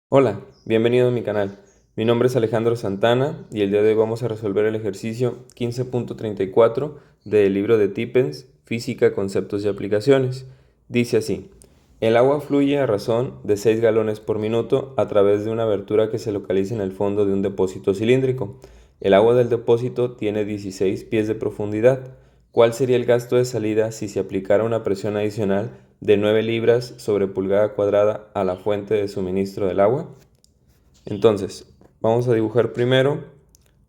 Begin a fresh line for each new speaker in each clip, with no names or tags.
Hola, bienvenido a mi canal. Mi nombre es Alejandro Santana y el día de hoy vamos a resolver el ejercicio 15.34 del libro de Tippens, Física, Conceptos y Aplicaciones. Dice así: el agua fluye a razón de 6 galones por minuto a través de una abertura que se localiza en el fondo de un depósito cilíndrico. El agua del depósito tiene 16 pies de profundidad. ¿Cuál sería el gasto de salida si se aplicara una presión adicional de 9 libras sobre pulgada cuadrada a la fuente de suministro del agua? Entonces, vamos a dibujar primero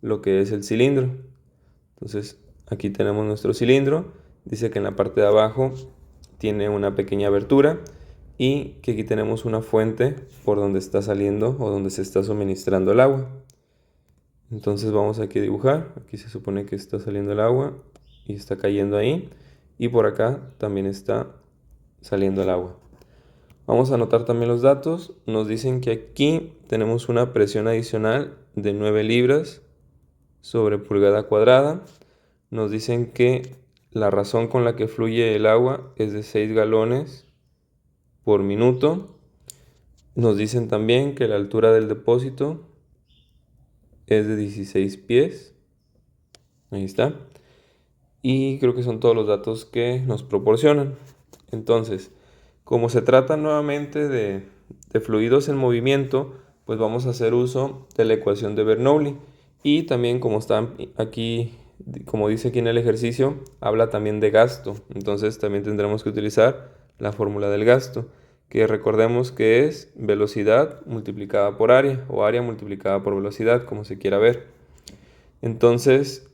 lo que es el cilindro. Entonces, aquí tenemos nuestro cilindro. Dice que en la parte de abajo tiene una pequeña abertura y que aquí tenemos una fuente por donde está saliendo o donde se está suministrando el agua. Entonces vamos aquí a dibujar. Aquí se supone que está saliendo el agua y está cayendo ahí. Y por acá también está saliendo el agua. Vamos a anotar también los datos. Nos dicen que aquí tenemos una presión adicional de 9 libras sobre pulgada cuadrada. Nos dicen que la razón con la que fluye el agua es de 6 galones por minuto. Nos dicen también que la altura del depósito es de 16 pies. Ahí está. Y creo que son todos los datos que nos proporcionan. Entonces, como se trata nuevamente de fluidos en movimiento, pues vamos a hacer uso de la ecuación de Bernoulli. Y también, como está aquí, como dice aquí en el ejercicio, habla también de gasto. Entonces también tendremos que utilizar la fórmula del gasto, que recordemos que es velocidad multiplicada por área o área multiplicada por velocidad, como se quiera ver. Entonces,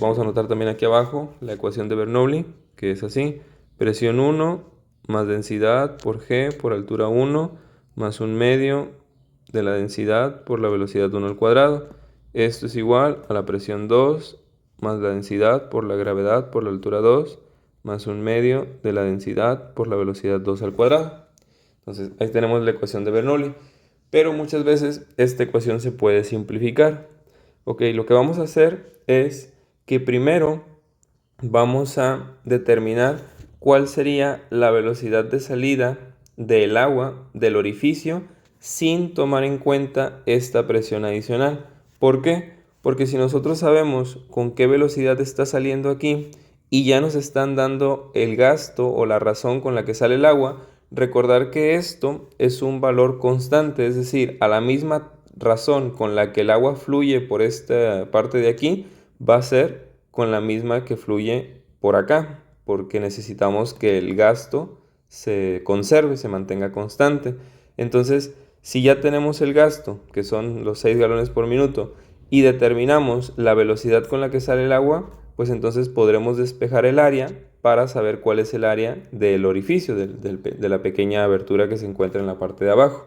vamos a anotar también aquí abajo la ecuación de Bernoulli, que es así: presión 1 más densidad por G por altura 1 más un medio de la densidad por la velocidad 1 al cuadrado. Esto es igual a la presión 2 más la densidad por la gravedad por la altura 2 más un medio de la densidad por la velocidad 2 al cuadrado. Entonces, ahí tenemos la ecuación de Bernoulli. Pero muchas veces esta ecuación se puede simplificar. Ok, lo que vamos a hacer es que primero vamos a determinar cuál sería la velocidad de salida del agua del orificio sin tomar en cuenta esta presión adicional. ¿Por qué? Porque si nosotros sabemos con qué velocidad está saliendo aquí y ya nos están dando el gasto o la razón con la que sale el agua, recordar que esto es un valor constante, es decir, a la misma razón con la que el agua fluye por esta parte de aquí, va a ser con la misma que fluye por acá, porque necesitamos que el gasto se conserve, se mantenga constante. Entonces, si ya tenemos el gasto, que son los 6 galones por minuto, y determinamos la velocidad con la que sale el agua, pues entonces podremos despejar el área para saber cuál es el área del orificio, de la pequeña abertura que se encuentra en la parte de abajo.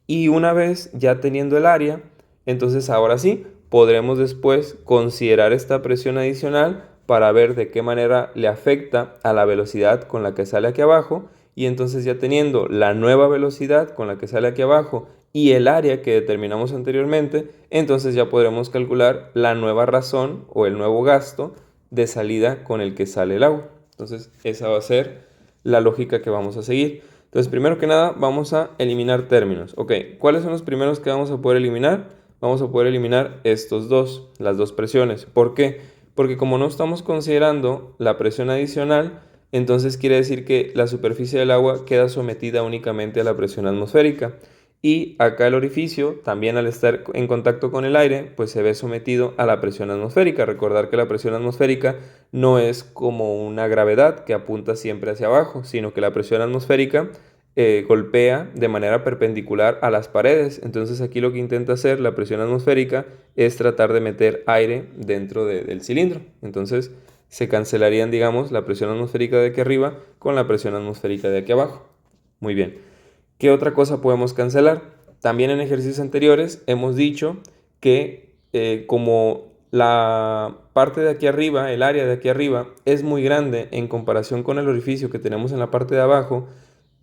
Y una vez ya teniendo el área, entonces ahora sí, podremos después considerar esta presión adicional para ver de qué manera le afecta a la velocidad con la que sale aquí abajo. Y entonces ya teniendo la nueva velocidad con la que sale aquí abajo y el área que determinamos anteriormente, entonces ya podremos calcular la nueva razón o el nuevo gasto de salida con el que sale el agua. Entonces esa va a ser la lógica que vamos a seguir. Entonces, primero que nada, vamos a eliminar términos. Ok, ¿cuáles son los primeros que vamos a poder eliminar? Vamos a poder eliminar estos dos, las dos presiones. ¿Por qué? Porque como no estamos considerando la presión adicional, entonces quiere decir que la superficie del agua queda sometida únicamente a la presión atmosférica. Y acá el orificio, también al estar en contacto con el aire, pues se ve sometido a la presión atmosférica. Recordar que la presión atmosférica no es como una gravedad que apunta siempre hacia abajo, sino que la presión atmosférica golpea de manera perpendicular a las paredes. Entonces aquí lo que intenta hacer la presión atmosférica es tratar de meter aire dentro del cilindro. Entonces se cancelarían, digamos, la presión atmosférica de aquí arriba con la presión atmosférica de aquí abajo. Muy bien. ¿Qué otra cosa podemos cancelar? También en ejercicios anteriores hemos dicho que como la parte de aquí arriba, el área de aquí arriba, es muy grande en comparación con el orificio que tenemos en la parte de abajo,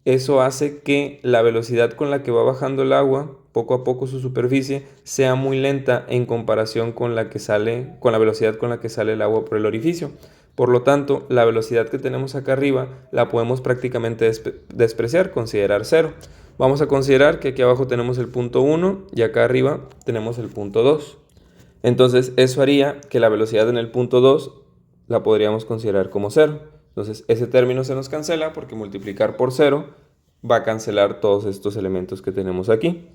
eso hace que la velocidad con la que va bajando el agua, poco a poco su superficie, sea muy lenta en comparación con la que sale, con la velocidad con la que sale el agua por el orificio. Por lo tanto, la velocidad que tenemos acá arriba la podemos prácticamente despreciar, considerar cero. Vamos a considerar que aquí abajo tenemos el punto 1 y acá arriba tenemos el punto 2. Entonces eso haría que la velocidad en el punto 2 la podríamos considerar como 0. Entonces ese término se nos cancela porque multiplicar por 0 va a cancelar todos estos elementos que tenemos aquí.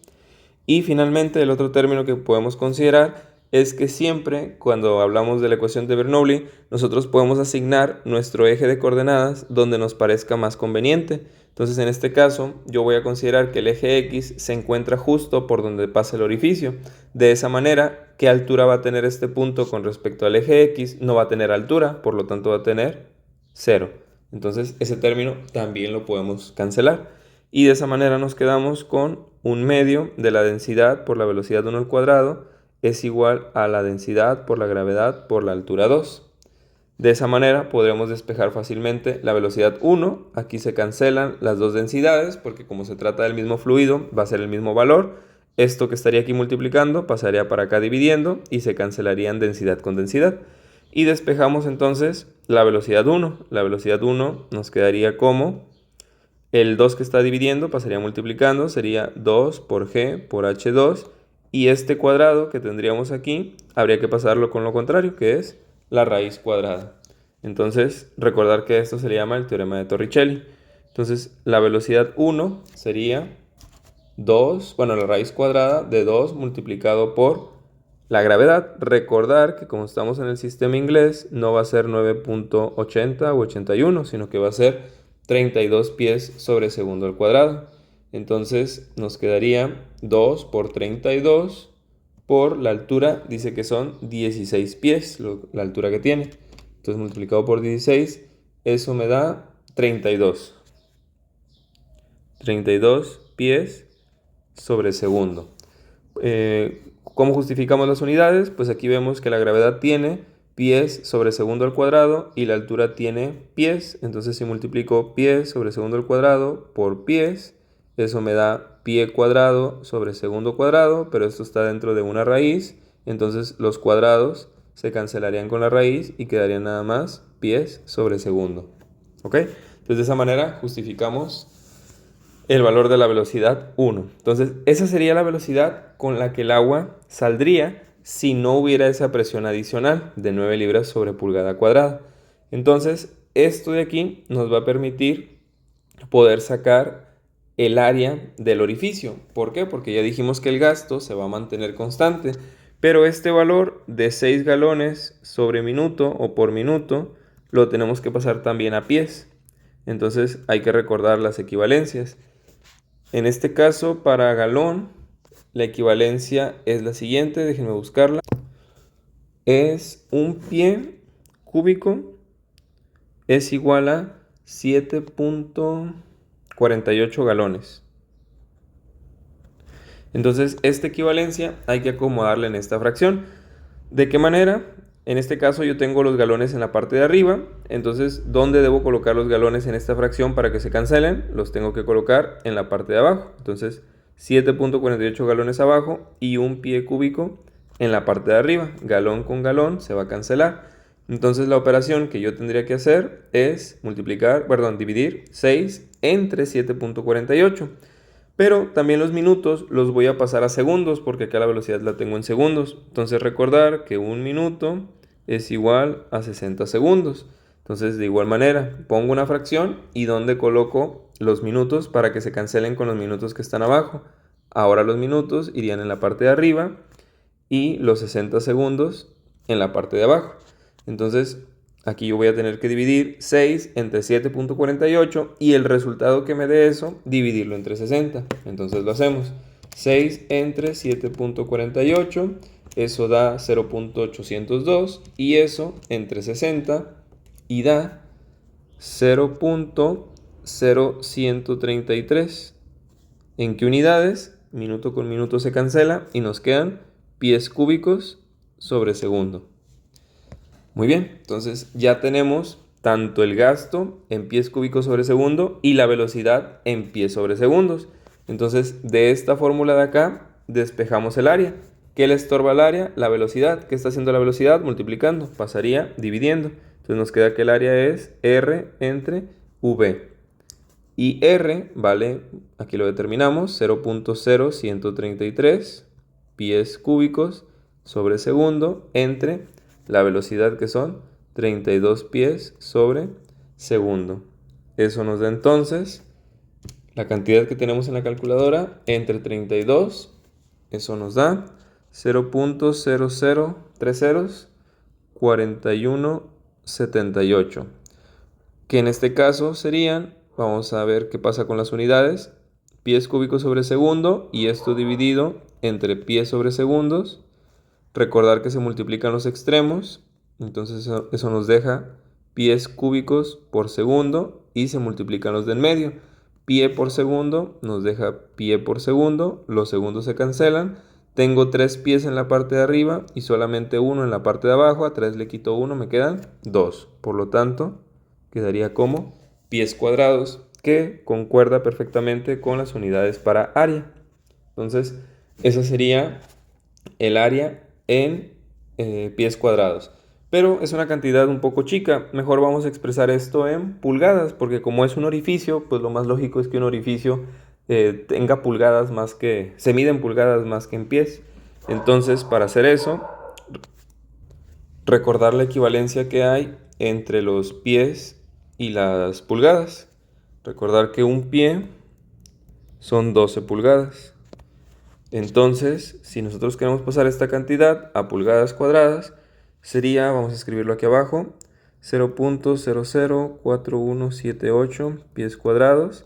Y finalmente el otro término que podemos considerar es que siempre cuando hablamos de la ecuación de Bernoulli, nosotros podemos asignar nuestro eje de coordenadas donde nos parezca más conveniente. Entonces en este caso yo voy a considerar que el eje X se encuentra justo por donde pasa el orificio. De esa manera, ¿qué altura va a tener este punto con respecto al eje X? No va a tener altura, por lo tanto va a tener 0. Entonces ese término también lo podemos cancelar. Y de esa manera nos quedamos con un medio de la densidad por la velocidad 1 al cuadrado es igual a la densidad por la gravedad por la altura 2. De esa manera podremos despejar fácilmente la velocidad 1. Aquí se cancelan las dos densidades porque como se trata del mismo fluido va a ser el mismo valor. Esto que estaría aquí multiplicando pasaría para acá dividiendo y se cancelarían densidad con densidad. Y despejamos entonces la velocidad 1. La velocidad 1 nos quedaría como el 2 que está dividiendo pasaría multiplicando, sería 2 por g por h2. Y este cuadrado que tendríamos aquí, habría que pasarlo con lo contrario, que es la raíz cuadrada. Entonces, recordar que esto se le llama el teorema de Torricelli. Entonces, la velocidad 1 sería 2, bueno, la raíz cuadrada de 2 multiplicado por la gravedad. Recordar que como estamos en el sistema inglés, no va a ser 9.80 o 81, sino que va a ser 32 pies sobre segundo al cuadrado. Entonces nos quedaría 2 por 32 por la altura, dice que son 16 pies, la altura que tiene. Entonces multiplicado por 16, eso me da 32. 32 pies sobre segundo. ¿Cómo justificamos las unidades? Pues aquí vemos que la gravedad tiene pies sobre segundo al cuadrado y la altura tiene pies. Entonces si multiplico pies sobre segundo al cuadrado por pies, eso me da pie cuadrado sobre segundo cuadrado, pero esto está dentro de una raíz. Entonces los cuadrados se cancelarían con la raíz y quedarían nada más pies sobre segundo. ¿Ok? Entonces de esa manera justificamos el valor de la velocidad 1. Entonces esa sería la velocidad con la que el agua saldría si no hubiera esa presión adicional de 9 libras sobre pulgada cuadrada. Entonces esto de aquí nos va a permitir poder sacar el área del orificio. ¿Por qué? Porque ya dijimos que el gasto se va a mantener constante, pero este valor de 6 galones sobre minuto o por minuto lo tenemos que pasar también a pies. Entonces hay que recordar las equivalencias. En este caso, para galón, la equivalencia es la siguiente, déjenme buscarla. Es un pie cúbico es igual a 7.48 galones. Entonces, esta equivalencia hay que acomodarla en esta fracción. ¿De qué manera? En este caso yo tengo los galones en la parte de arriba. Entonces, ¿dónde debo colocar los galones en esta fracción para que se cancelen? Los tengo que colocar en la parte de abajo. Entonces, 7.48 galones abajo y un pie cúbico en la parte de arriba. Galón con galón se va a cancelar. Entonces, la operación que yo tendría que hacer es dividir 6 entre 7.48. Pero también los minutos los voy a pasar a segundos porque acá la velocidad la tengo en segundos. Entonces recordar que un minuto es igual a 60 segundos. Entonces de igual manera pongo una fracción y donde coloco los minutos para que se cancelen con los minutos que están abajo. Ahora los minutos irían en la parte de arriba y los 60 segundos en la parte de abajo. Entonces aquí yo voy a tener que dividir 6 entre 7.48 y el resultado que me dé eso, dividirlo entre 60. Entonces lo hacemos. 6 entre 7.48, eso da 0.802 y eso entre 60 y da 0.0133. ¿En qué unidades? Minuto con minuto se cancela y nos quedan pies cúbicos sobre segundo. Muy bien, entonces ya tenemos tanto el gasto en pies cúbicos sobre segundo y la velocidad en pies sobre segundos. Entonces, de esta fórmula de acá, despejamos el área. ¿Qué le estorba al área? La velocidad. ¿Qué está haciendo la velocidad? Multiplicando. Pasaría dividiendo. Entonces nos queda que el área es R entre V. Y R vale, aquí lo determinamos, 0.0133 pies cúbicos sobre segundo entre la velocidad que son 32 pies sobre segundo. Eso nos da entonces la cantidad que tenemos en la calculadora entre 32, eso nos da 0.00304178, que en este caso serían, vamos a ver qué pasa con las unidades, pies cúbicos sobre segundo y esto dividido entre pies sobre segundos. Recordar que se multiplican los extremos, entonces eso nos deja pies cúbicos por segundo y se multiplican los de en medio. Pie por segundo nos deja pie por segundo, los segundos se cancelan. Tengo 3 pies en la parte de arriba y solamente 1 en la parte de abajo. A 3 le quito 1, me quedan 2. Por lo tanto, quedaría como pies cuadrados, que concuerda perfectamente con las unidades para área. Entonces, esa sería el área en pies cuadrados. Pero es una cantidad un poco chica. Mejor vamos a expresar esto en pulgadas, porque como es un orificio, pues lo más lógico es que un orificio tenga pulgadas más que... se mide en pulgadas más que en pies. Entonces, para hacer eso, recordar la equivalencia que hay entre los pies y las pulgadas. Recordar que un pie son 12 pulgadas. Entonces, si nosotros queremos pasar esta cantidad a pulgadas cuadradas, sería, vamos a escribirlo aquí abajo, 0.004178 pies cuadrados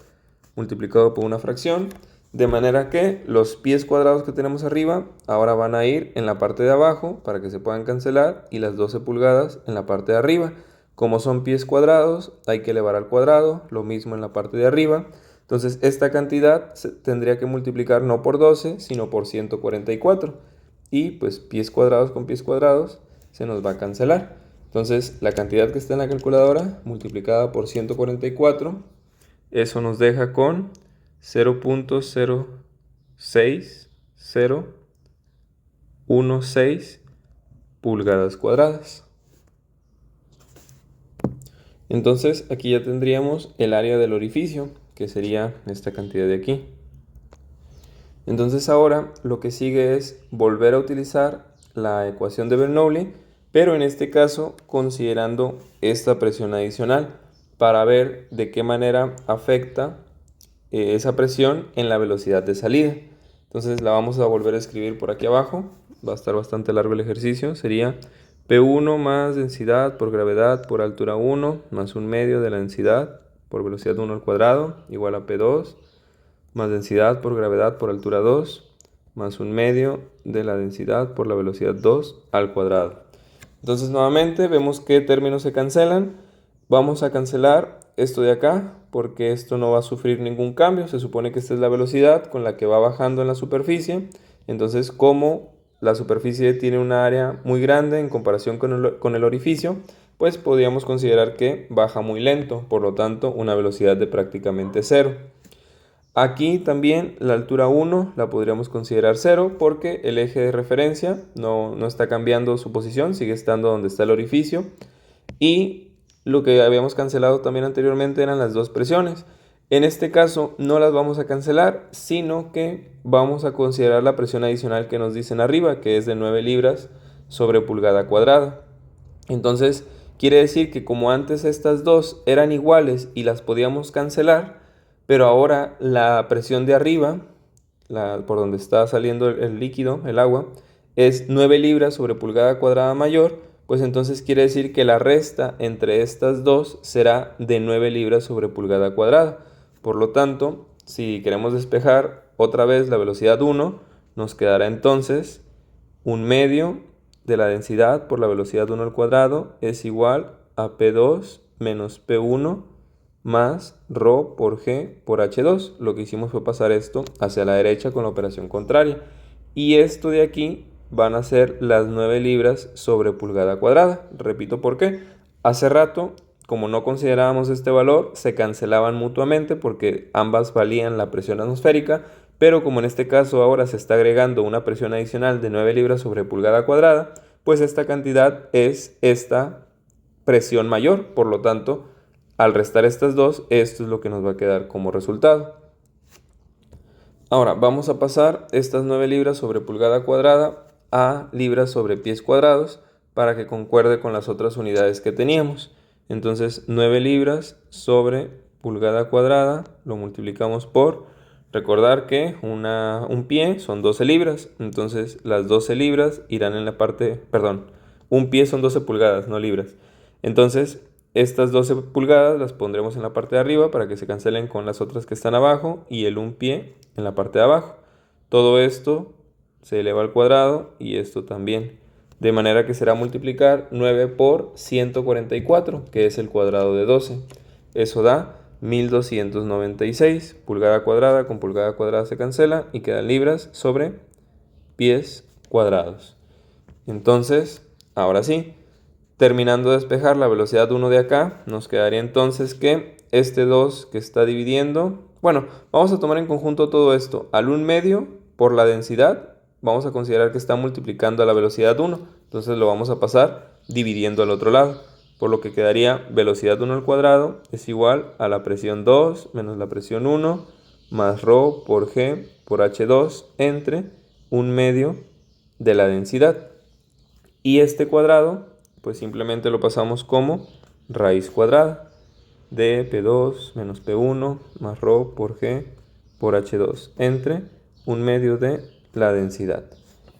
multiplicado por una fracción, de manera que los pies cuadrados que tenemos arriba ahora van a ir en la parte de abajo para que se puedan cancelar y las 12 pulgadas en la parte de arriba. Como son pies cuadrados, hay que elevar al cuadrado, lo mismo en la parte de arriba. Entonces esta cantidad se tendría que multiplicar no por 12, sino por 144. Y pues pies cuadrados con pies cuadrados se nos va a cancelar. Entonces la cantidad que está en la calculadora multiplicada por 144, eso nos deja con 0.06016 pulgadas cuadradas. Entonces aquí ya tendríamos el área del orificio, que sería esta cantidad de aquí. Entonces ahora lo que sigue es volver a utilizar la ecuación de Bernoulli, pero en este caso considerando esta presión adicional para ver de qué manera afecta esa presión en la velocidad de salida. Entonces la vamos a volver a escribir por aquí abajo, va a estar bastante largo el ejercicio, sería P1 más densidad por gravedad por altura 1 más 1/2 de la densidad por velocidad 1 al cuadrado igual a P2 más densidad por gravedad por altura 2 más 1/2 de la densidad por la velocidad 2 al cuadrado. Entonces nuevamente vemos qué términos se cancelan. Vamos a cancelar esto de acá porque esto no va a sufrir ningún cambio. Se supone que esta es la velocidad con la que va bajando en la superficie. Entonces, como la superficie tiene una área muy grande en comparación con el orificio, pues podríamos considerar que baja muy lento, por lo tanto una velocidad de prácticamente 0. Aquí también la altura 1 la podríamos considerar 0 porque el eje de referencia no está cambiando su posición, sigue estando donde está el orificio. Y lo que habíamos cancelado también anteriormente eran las dos presiones. En este caso no las vamos a cancelar, sino que vamos a considerar la presión adicional que nos dicen arriba, que es de 9 libras sobre pulgada cuadrada. Entonces quiere decir que como antes estas dos eran iguales y las podíamos cancelar, pero ahora la presión de arriba, por donde está saliendo el líquido, el agua, es 9 libras sobre pulgada cuadrada mayor, pues entonces quiere decir que la resta entre estas dos será de 9 libras sobre pulgada cuadrada. Por lo tanto, si queremos despejar otra vez la velocidad 1, nos quedará entonces 1/2 de la densidad por la velocidad 1 al cuadrado es igual a P2 menos P1 más ρ por G por H2. Lo que hicimos fue pasar esto hacia la derecha con la operación contraria. Y esto de aquí van a ser las 9 libras sobre pulgada cuadrada. Repito por qué. Hace rato, como no considerábamos este valor, se cancelaban mutuamente porque ambas valían la presión atmosférica, pero como en este caso ahora se está agregando una presión adicional de 9 libras sobre pulgada cuadrada, pues esta cantidad es esta presión mayor, por lo tanto, Al restar estas dos, esto es lo que nos va a quedar como resultado. Ahora vamos a pasar estas 9 libras sobre pulgada cuadrada a libras sobre pies cuadrados para que concuerde con las otras unidades que teníamos. Entonces 9 libras sobre pulgada cuadrada lo multiplicamos por, recordar que un pie son 12 libras, entonces las 12 libras irán en la parte, perdón, un pie son 12 pulgadas, no libras. Entonces estas 12 pulgadas las pondremos en la parte de arriba para que se cancelen con las otras que están abajo y el un pie en la parte de abajo. Todo esto se eleva al cuadrado y esto también. De manera que será multiplicar 9 por 144, que es el cuadrado de 12. Eso da 1296. Pulgada cuadrada con pulgada cuadrada se cancela y quedan libras sobre pies cuadrados. Entonces, ahora sí, terminando de despejar la velocidad 1 de acá, nos quedaría entonces que este 2 que está dividiendo, bueno, vamos a tomar en conjunto todo esto. Al 1 medio por la densidad, vamos a considerar que está multiplicando a la velocidad 1. Entonces lo vamos a pasar dividiendo al otro lado. Por lo que quedaría velocidad 1 al cuadrado es igual a la presión 2 menos la presión 1 más ρ por g por h2 entre 1 medio de la densidad. Y este cuadrado, pues simplemente lo pasamos como raíz cuadrada de P2 menos P1 más ρ por G por H2 entre 1 medio de la densidad.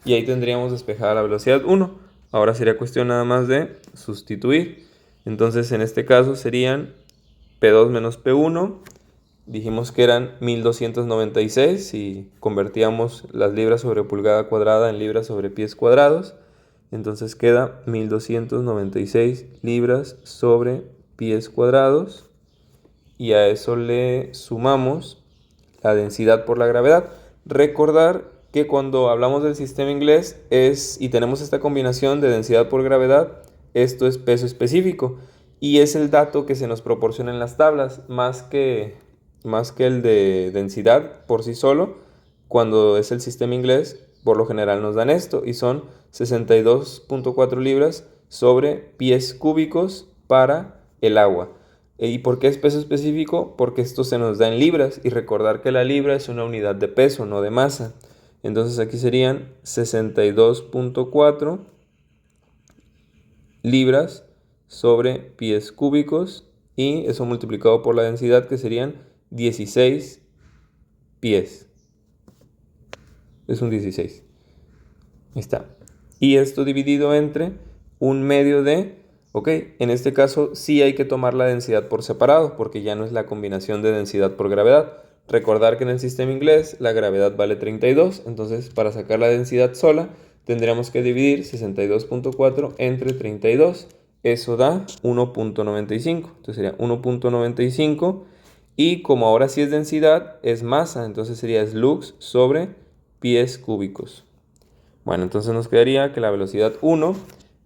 Y ahí tendríamos despejada la velocidad 1. Ahora sería cuestión nada más de sustituir. Entonces en este caso serían P2 menos P1. Dijimos que eran 1296 y convertíamos las libras sobre pulgada cuadrada en libras sobre pies cuadrados. Entonces queda 1296 libras sobre pies cuadrados y a eso le sumamos la densidad por la gravedad. Recordar que cuando hablamos del sistema inglés y tenemos esta combinación de densidad por gravedad, esto es peso específico y es el dato que se nos proporciona en las tablas, más que el de densidad por sí solo. Cuando es el sistema inglés, por lo general nos dan esto y son 62.4 libras sobre pies cúbicos para el agua. ¿Y por qué es peso específico? Porque esto se nos da en libras y recordar que la libra es una unidad de peso, no de masa. Entonces aquí serían 62.4 libras sobre pies cúbicos y eso multiplicado por la densidad que serían 16 pies. Es un 16. Ahí está. Y esto dividido entre 1 medio de, ok, en este caso sí hay que tomar la densidad por separado, porque ya no es la combinación de densidad por gravedad. Recordar que en el sistema inglés la gravedad vale 32, entonces para sacar la densidad sola tendríamos que dividir 62.4 entre 32. Eso da 1.95, entonces sería 1.95 y como ahora sí es densidad, es masa, entonces sería slugs sobre pies cúbicos. Bueno, entonces nos quedaría que la velocidad 1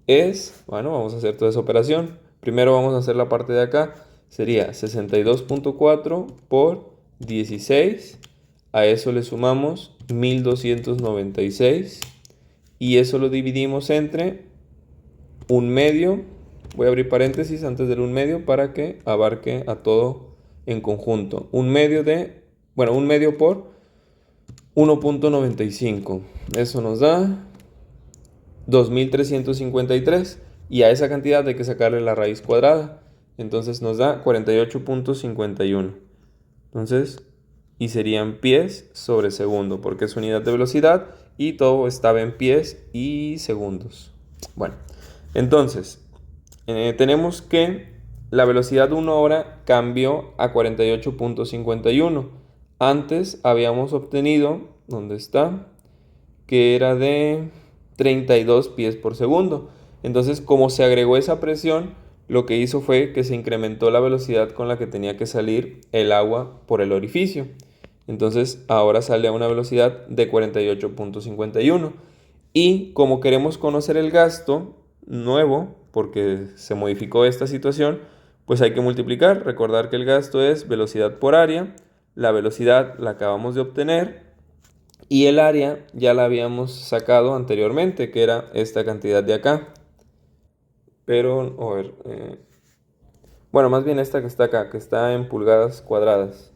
es, bueno, vamos a hacer toda esa operación. Primero vamos a hacer la parte de acá, sería 62.4 por 16, a eso le sumamos 1296 y eso lo dividimos entre 1 medio, voy a abrir paréntesis antes del 1 medio para que abarque a todo en conjunto. 1 medio por 1.95, eso nos da 2353 y a esa cantidad hay que sacarle la raíz cuadrada, entonces nos da 48.51. Entonces, y serían pies sobre segundo, porque es unidad de velocidad y todo estaba en pies y segundos. Bueno, entonces, tenemos que la velocidad 1 ahora cambió a 48.51. Antes habíamos obtenido, ¿dónde está? Que era de 32 pies por segundo. Entonces, como se agregó esa presión, lo que hizo fue que se incrementó la velocidad con la que tenía que salir el agua por el orificio. Entonces, ahora sale a una velocidad de 48.51. Y como queremos conocer el gasto nuevo, porque se modificó esta situación, pues hay que multiplicar. Recordar que el gasto es velocidad por área. La velocidad la acabamos de obtener y el área ya la habíamos sacado anteriormente, que era esta cantidad de acá. Pero, a ver, Bueno, más bien esta que está acá, que está en pulgadas cuadradas.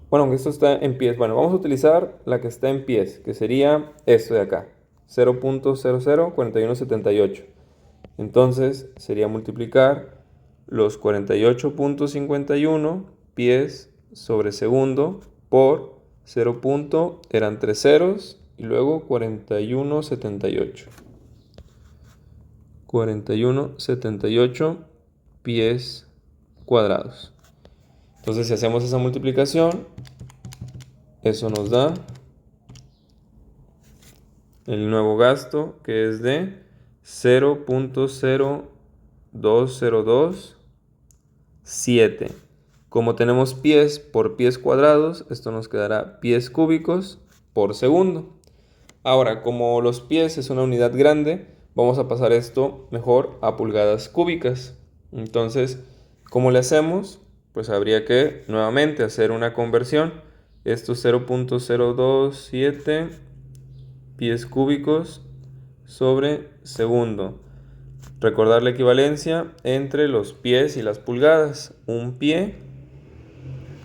Bueno, aunque esto está en pies. Bueno, vamos a utilizar la que está en pies, que sería esto de acá, 0.004178. Entonces sería multiplicar los 48.51 pies sobre segundo por 0. Eran 3 ceros y luego 41.78. 41.78 pies cuadrados. Entonces si hacemos esa multiplicación, eso nos da el nuevo gasto, que es de 0.02027. Como tenemos pies por pies cuadrados, esto nos quedará pies cúbicos por segundo. Ahora, como los pies es una unidad grande, vamos a pasar esto mejor a pulgadas cúbicas. Entonces, ¿cómo le hacemos? Pues habría que nuevamente hacer una conversión. Esto es 0.027 pies cúbicos sobre segundo. Recordar la equivalencia entre los pies y las pulgadas. Un pie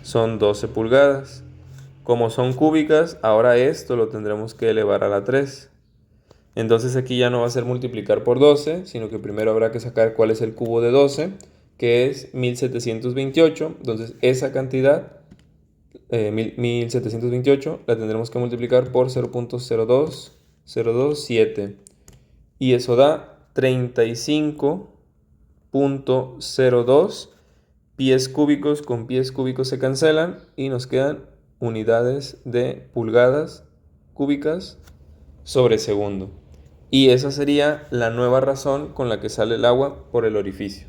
son 12 pulgadas. Como son cúbicas, ahora esto lo tendremos que elevar a la 3. Entonces aquí ya no va a ser multiplicar por 12, sino que primero habrá que sacar cuál es el cubo de 12, que es 1728. Entonces esa cantidad, 1728, la tendremos que multiplicar por 0.02027. Y eso da 35.02 pies cúbicos. Con pies cúbicos se cancelan y nos quedan unidades de pulgadas cúbicas sobre segundo. Y esa sería la nueva razón con la que sale el agua por el orificio.